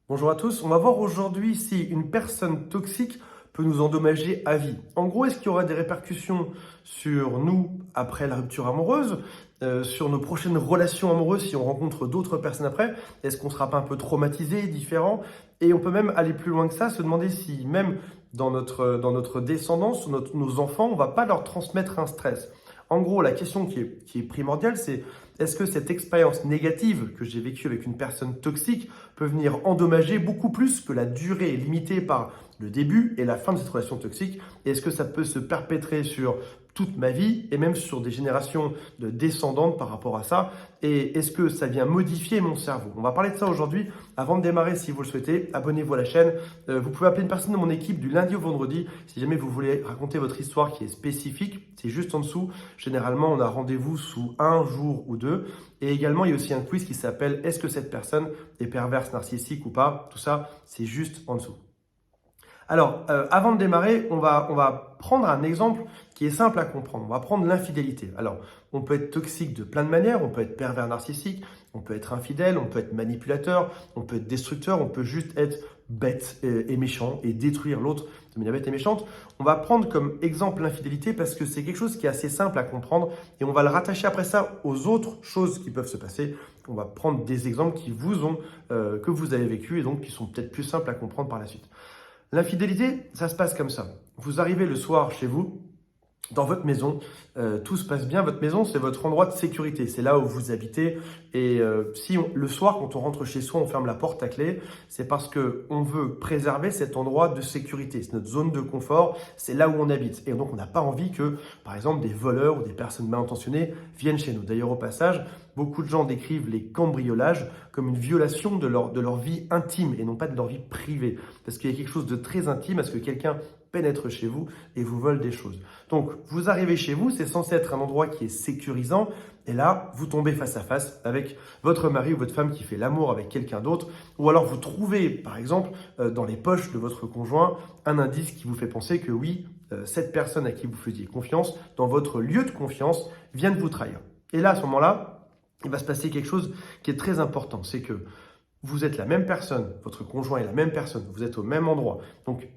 Bonjour à tous, on va voir aujourd'hui si une personne toxique peut nous endommager à vie. En gros, est-ce qu'il y aura des répercussions sur nous après la rupture amoureuse, sur nos prochaines relations amoureuses si on rencontre d'autres personnes après? Est-ce qu'on ne sera pas un peu traumatisé, différent? Et on peut même aller plus loin que ça, se demander si même dans notre descendance, nos enfants, on ne va pas leur transmettre un stress. En gros, la question qui est primordiale, c'est est-ce que cette expérience négative que j'ai vécue avec une personne toxique peut venir endommager beaucoup plus que la durée limitée par le début et la fin de cette relation toxique? Et est-ce que ça peut se perpétrer sur toute ma vie et même sur des générations de descendantes par rapport à ça? Et est-ce que ça vient modifier mon cerveau? On va parler de ça aujourd'hui. Avant de démarrer, si vous le souhaitez, abonnez-vous à la chaîne. Vous pouvez appeler une personne de mon équipe du lundi au vendredi si jamais vous voulez raconter votre histoire qui est spécifique. C'est juste en dessous. Généralement, on a rendez-vous sous un jour ou deux. Et également, il y a aussi un quiz qui s'appelle Est-ce que cette personne est perverse, narcissique ou pas? Tout ça, c'est juste en dessous. Alors, avant de démarrer, on va prendre un exemple qui est simple à comprendre. On va prendre l'infidélité. Alors, on peut être toxique de plein de manières. On peut être pervers narcissique, on peut être infidèle, on peut être manipulateur, on peut être destructeur, on peut juste être bête et méchant et détruire l'autre de manière bête et méchante. On va prendre comme exemple l'infidélité parce que c'est quelque chose qui est assez simple à comprendre et on va le rattacher après ça aux autres choses qui peuvent se passer. On va prendre des exemples que vous avez vécu et donc qui sont peut-être plus simples à comprendre par la suite. L'infidélité, ça se passe comme ça. Vous arrivez le soir chez vous, dans votre maison, tout se passe bien. Votre maison, c'est votre endroit de sécurité. C'est là où vous habitez. Et le soir, quand on rentre chez soi, on ferme la porte à clé, c'est parce qu'on veut préserver cet endroit de sécurité. C'est notre zone de confort. C'est là où on habite. Et donc, on n'a pas envie que, par exemple, des voleurs ou des personnes mal intentionnées viennent chez nous. D'ailleurs, au passage, beaucoup de gens décrivent les cambriolages comme une violation de leur vie intime et non pas de leur vie privée. Parce qu'il y a quelque chose de très intime à ce que quelqu'un pénètre chez vous et vous vole des choses. Donc, vous arrivez chez vous, c'est censé être un endroit qui est sécurisant. Et là, vous tombez face à face avec votre mari ou votre femme qui fait l'amour avec quelqu'un d'autre. Ou alors, vous trouvez, par exemple, dans les poches de votre conjoint, un indice qui vous fait penser que oui, cette personne à qui vous faisiez confiance, dans votre lieu de confiance, vient de vous trahir. Et là, à ce moment-là, il va se passer quelque chose qui est très important. C'est que vous êtes la même personne, votre conjoint est la même personne, vous êtes au même endroit. Donc,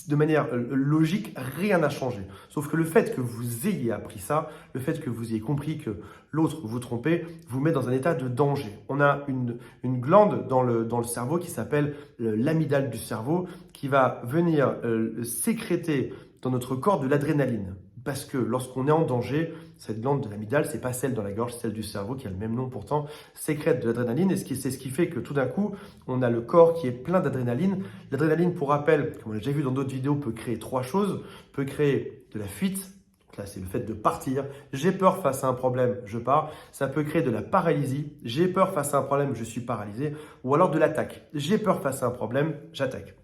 de manière logique, rien n'a changé. Sauf que le fait que vous ayez appris ça, le fait que vous ayez compris que l'autre vous trompait, vous met dans un état de danger. On a une glande dans le cerveau qui s'appelle l'amygdale du cerveau qui va venir sécréter dans notre corps de l'adrénaline. Parce que lorsqu'on est en danger, cette glande de l'amygdale, c'est pas celle dans la gorge, c'est celle du cerveau qui a le même nom pourtant, sécrète de l'adrénaline. Et c'est ce qui fait que tout d'un coup, on a le corps qui est plein d'adrénaline. L'adrénaline, pour rappel, comme on l'a déjà vu dans d'autres vidéos, peut créer trois choses. Peut créer de la fuite. Donc là, c'est le fait de partir. J'ai peur face à un problème, je pars. Ça peut créer de la paralysie. J'ai peur face à un problème, je suis paralysé. Ou alors de l'attaque. J'ai peur face à un problème, j'attaque.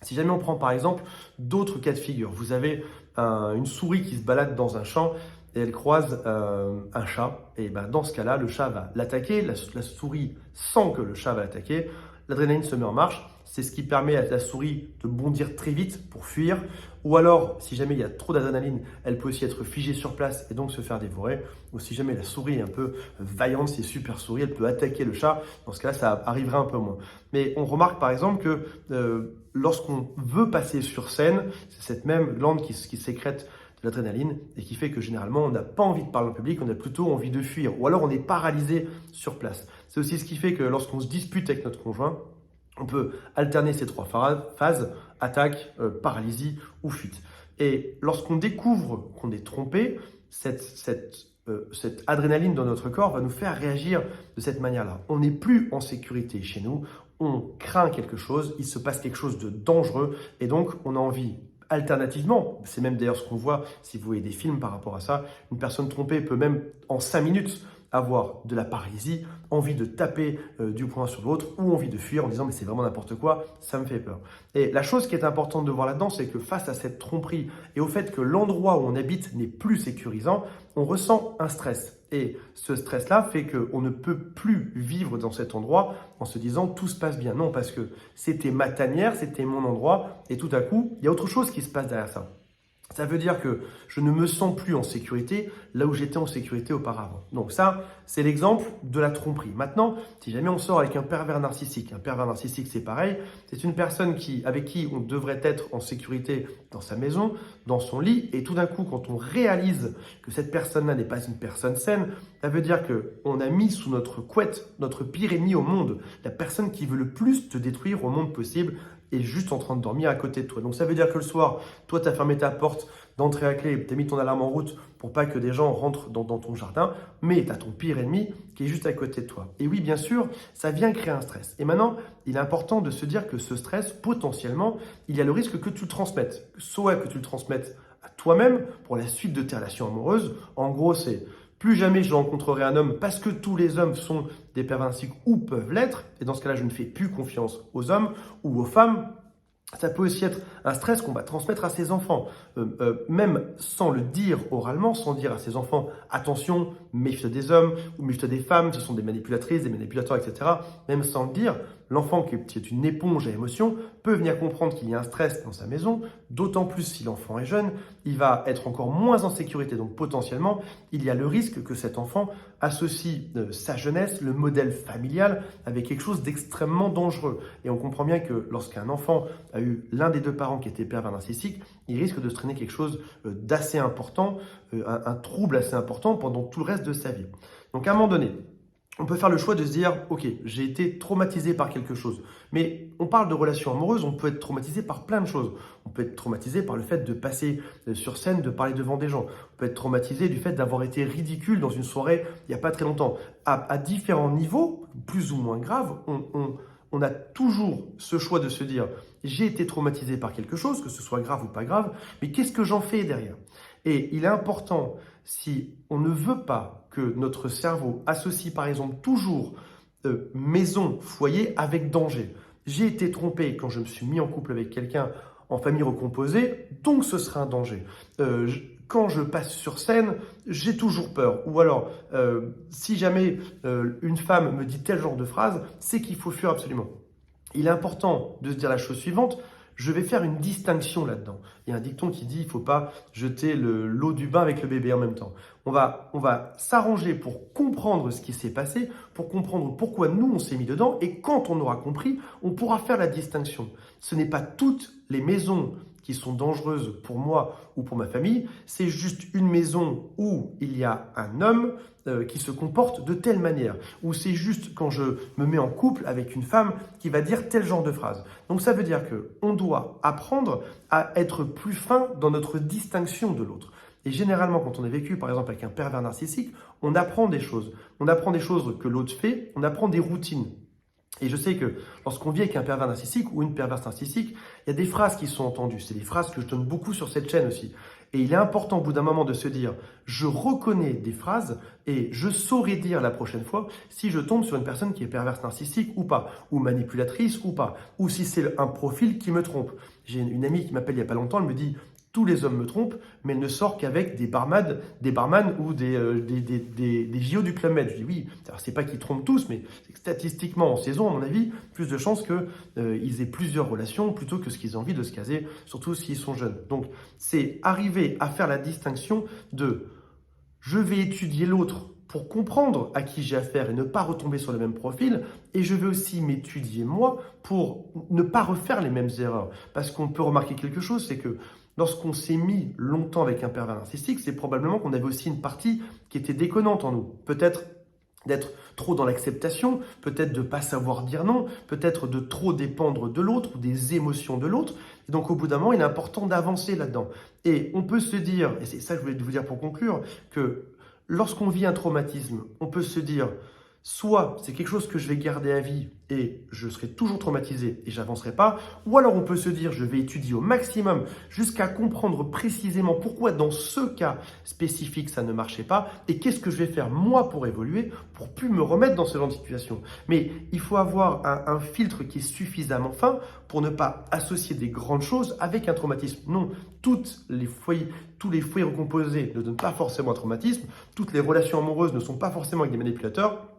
Si jamais on prend par exemple d'autres cas de figure, vous avez une souris qui se balade dans un champ et elle croise un chat. Et ben, dans ce cas-là, le chat va l'attaquer, la souris sent que le chat va l'attaquer, l'adrénaline se met en marche. C'est ce qui permet à la souris de bondir très vite pour fuir. Ou alors, si jamais il y a trop d'adrénaline, elle peut aussi être figée sur place et donc se faire dévorer. Ou si jamais la souris est un peu vaillante, c'est super souris, elle peut attaquer le chat. Dans ce cas-là, ça arriverait un peu moins. Mais on remarque par exemple que lorsqu'on veut passer sur scène, c'est cette même glande qui sécrète de l'adrénaline et qui fait que généralement on n'a pas envie de parler en public, on a plutôt envie de fuir ou alors on est paralysé sur place. C'est aussi ce qui fait que lorsqu'on se dispute avec notre conjoint, on peut alterner ces trois phases, attaque, paralysie ou fuite. Et lorsqu'on découvre qu'on est trompé, cette adrénaline dans notre corps va nous faire réagir de cette manière-là. On n'est plus en sécurité chez nous, on craint quelque chose, il se passe quelque chose de dangereux et donc on a envie. Alternativement, c'est même d'ailleurs ce qu'on voit si vous voyez des films par rapport à ça, une personne trompée peut même en 5 minutes avoir de la paralysie, envie de taper du poing sur l'autre ou envie de fuir en disant mais c'est vraiment n'importe quoi, ça me fait peur. Et la chose qui est importante de voir là-dedans, c'est que face à cette tromperie et au fait que l'endroit où on habite n'est plus sécurisant, on ressent un stress. Et ce stress-là fait qu'on ne peut plus vivre dans cet endroit en se disant tout se passe bien. Non, parce que c'était ma tanière, c'était mon endroit et tout à coup, il y a autre chose qui se passe derrière ça. Ça veut dire que je ne me sens plus en sécurité là où j'étais en sécurité auparavant. Donc ça, c'est l'exemple de la tromperie. Maintenant, si jamais on sort avec un pervers narcissique c'est pareil. C'est une personne avec qui on devrait être en sécurité dans sa maison, dans son lit. Et tout d'un coup, quand on réalise que cette personne-là n'est pas une personne saine, ça veut dire qu'on a mis sous notre couette notre pire ennemi au monde, la personne qui veut le plus te détruire au monde possible, est juste en train de dormir à côté de toi. Donc ça veut dire que le soir, toi, tu as fermé ta porte d'entrée à clé, tu as mis ton alarme en route pour pas que des gens rentrent dans ton jardin, mais tu as ton pire ennemi qui est juste à côté de toi. Et oui, bien sûr, ça vient créer un stress. Et maintenant, il est important de se dire que ce stress, potentiellement, il y a le risque que tu le transmettes. Soit que tu le transmettes à toi-même pour la suite de tes relations amoureuses. En gros, c'est plus jamais je rencontrerai un homme parce que tous les hommes sont des pervers narcissiques ou peuvent l'être. Et dans ce cas-là, je ne fais plus confiance aux hommes ou aux femmes. Ça peut aussi être un stress qu'on va transmettre à ses enfants, même sans le dire oralement, sans dire à ses enfants « attention, méfie-toi des hommes ou méfie-toi des femmes, ce sont des manipulatrices, des manipulateurs, etc. » Même sans le dire, l'enfant qui est une éponge à émotions peut venir comprendre qu'il y a un stress dans sa maison, d'autant plus si l'enfant est jeune, il va être encore moins en sécurité. Donc potentiellement, il y a le risque que cet enfant associe sa jeunesse, le modèle familial, avec quelque chose d'extrêmement dangereux. Et on comprend bien que lorsqu'un enfant a eu l'un des deux parents qui était pervers narcissique, il risque de se traîner quelque chose d'assez important, un trouble assez important pendant tout le reste de sa vie. Donc à un moment donné, on peut faire le choix de se dire « Ok, j'ai été traumatisé par quelque chose ». Mais on parle de relations amoureuses, on peut être traumatisé par plein de choses. On peut être traumatisé par le fait de passer sur scène, de parler devant des gens. On peut être traumatisé du fait d'avoir été ridicule dans une soirée il n'y a pas très longtemps. À différents niveaux, plus ou moins graves, on a toujours ce choix de se dire « J'ai été traumatisé par quelque chose, que ce soit grave ou pas grave, mais qu'est-ce que j'en fais derrière ?» Et il est important, si on ne veut pas que notre cerveau associe par exemple toujours maison, foyer avec danger. J'ai été trompé quand je me suis mis en couple avec quelqu'un en famille recomposée, donc ce sera un danger. Quand je passe sur scène, j'ai toujours peur. Ou alors, si jamais une femme me dit tel genre de phrase, c'est qu'il faut fuir absolument. Il est important de se dire la chose suivante. Je vais faire une distinction là-dedans. Il y a un dicton qui dit il ne faut pas jeter l'eau du bain avec le bébé en même temps. On va s'arranger pour comprendre ce qui s'est passé, pour comprendre pourquoi nous on s'est mis dedans, et quand on aura compris, on pourra faire la distinction. Ce n'est pas toutes les maisons qui sont dangereuses pour moi ou pour ma famille, c'est juste une maison où il y a un homme qui se comporte de telle manière, ou c'est juste quand je me mets en couple avec une femme qui va dire tel genre de phrase. Donc ça veut dire qu'on doit apprendre à être plus fin dans notre distinction de l'autre. Et généralement, quand on est vécu, par exemple, avec un pervers narcissique, on apprend des choses. On apprend des choses que l'autre fait, on apprend des routines. Et je sais que lorsqu'on vit avec un pervers narcissique ou une perverse narcissique, il y a des phrases qui sont entendues. C'est des phrases que je donne beaucoup sur cette chaîne aussi. Et il est important au bout d'un moment de se dire, je reconnais des phrases et je saurai dire la prochaine fois si je tombe sur une personne qui est perverse narcissique ou pas, ou manipulatrice ou pas, ou si c'est un profil qui me trompe. J'ai une amie qui m'appelle il n'y a pas longtemps, elle me dit, tous les hommes me trompent, mais elle ne sort qu'avec des barman ou des JO du Club Med. Je dis oui, c'est pas qu'ils trompent tous, mais statistiquement en saison, à mon avis, plus de chances qu'ils aient plusieurs relations plutôt que ce qu'ils ont envie de se caser, surtout s'ils sont jeunes. Donc, c'est arriver à faire la distinction de je vais étudier l'autre pour comprendre à qui j'ai affaire et ne pas retomber sur le même profil. Et je vais aussi m'étudier moi pour ne pas refaire les mêmes erreurs. Parce qu'on peut remarquer quelque chose, c'est que lorsqu'on s'est mis longtemps avec un pervers narcissique, c'est probablement qu'on avait aussi une partie qui était déconnante en nous. Peut-être d'être trop dans l'acceptation, peut-être de ne pas savoir dire non, peut-être de trop dépendre de l'autre ou des émotions de l'autre. Et donc au bout d'un moment, il est important d'avancer là-dedans. Et on peut se dire, et c'est ça que je voulais vous dire pour conclure, que lorsqu'on vit un traumatisme, on peut se dire, soit c'est quelque chose que je vais garder à vie et je serai toujours traumatisé et j'avancerai pas, ou alors on peut se dire je vais étudier au maximum jusqu'à comprendre précisément pourquoi dans ce cas spécifique ça ne marchait pas et qu'est-ce que je vais faire moi pour évoluer, pour plus me remettre dans ce genre de situation. Mais il faut avoir un filtre qui est suffisamment fin pour ne pas associer des grandes choses avec un traumatisme. Non, tous les foyers recomposés ne donnent pas forcément un traumatisme, toutes les relations amoureuses ne sont pas forcément avec des manipulateurs.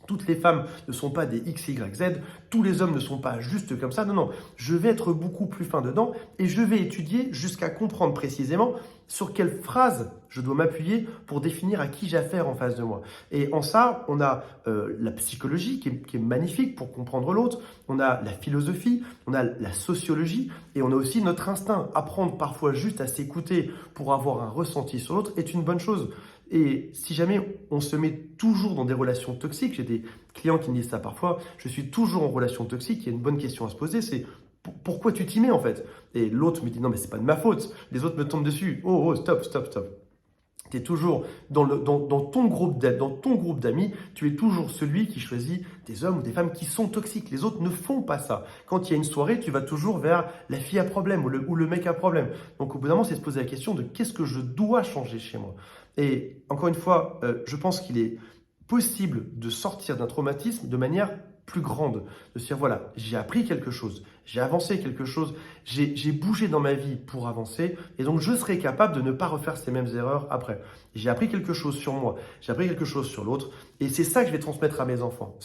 Toutes les femmes ne sont pas des X, Y, Z, tous les hommes ne sont pas juste comme ça. Non, non, je vais être beaucoup plus fin dedans et je vais étudier jusqu'à comprendre précisément sur quelle phrase je dois m'appuyer pour définir à qui j'ai affaire en face de moi. Et en ça, on a la psychologie qui est magnifique pour comprendre l'autre, on a la philosophie, on a la sociologie et on a aussi notre instinct. Apprendre parfois juste à s'écouter pour avoir un ressenti sur l'autre est une bonne chose. Et si jamais on se met toujours dans des relations toxiques, j'ai des clients qui me disent ça parfois, je suis toujours en relation toxique, il y a une bonne question à se poser, c'est pourquoi tu t'y mets en fait? Et l'autre me dit non mais c'est pas de ma faute, les autres me tombent dessus, oh stop, stop, stop. Tu es toujours dans ton groupe d'amis, tu es toujours celui qui choisit des hommes ou des femmes qui sont toxiques. Les autres ne font pas ça. Quand il y a une soirée, tu vas toujours vers la fille à problème ou le mec à problème. Donc au bout d'un moment, c'est se poser la question de qu'est-ce que je dois changer chez moi. Et encore une fois, je pense qu'il est possible de sortir d'un traumatisme de manière plus grande, de se dire voilà, j'ai appris quelque chose, j'ai avancé quelque chose, j'ai bougé dans ma vie pour avancer et donc je serai capable de ne pas refaire ces mêmes erreurs après. J'ai appris quelque chose sur moi, j'ai appris quelque chose sur l'autre et c'est ça que je vais transmettre à mes enfants.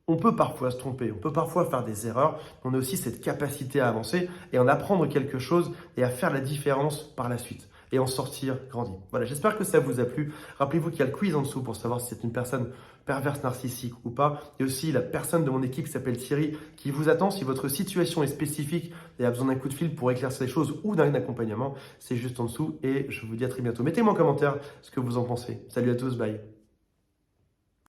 On peut parfois se tromper, on peut parfois faire des erreurs, mais on a aussi cette capacité à avancer et en apprendre quelque chose et à faire la différence par la suite et en sortir grandi. Voilà, j'espère que ça vous a plu. Rappelez-vous qu'il y a le quiz en dessous pour savoir si c'est une personne perverse narcissique ou pas. Et aussi la personne de mon équipe qui s'appelle Thierry qui vous attend si votre situation est spécifique et a besoin d'un coup de fil pour éclaircir les choses ou d'un accompagnement. C'est juste en dessous et je vous dis à très bientôt. Mettez-moi en commentaire ce que vous en pensez. Salut à tous, bye.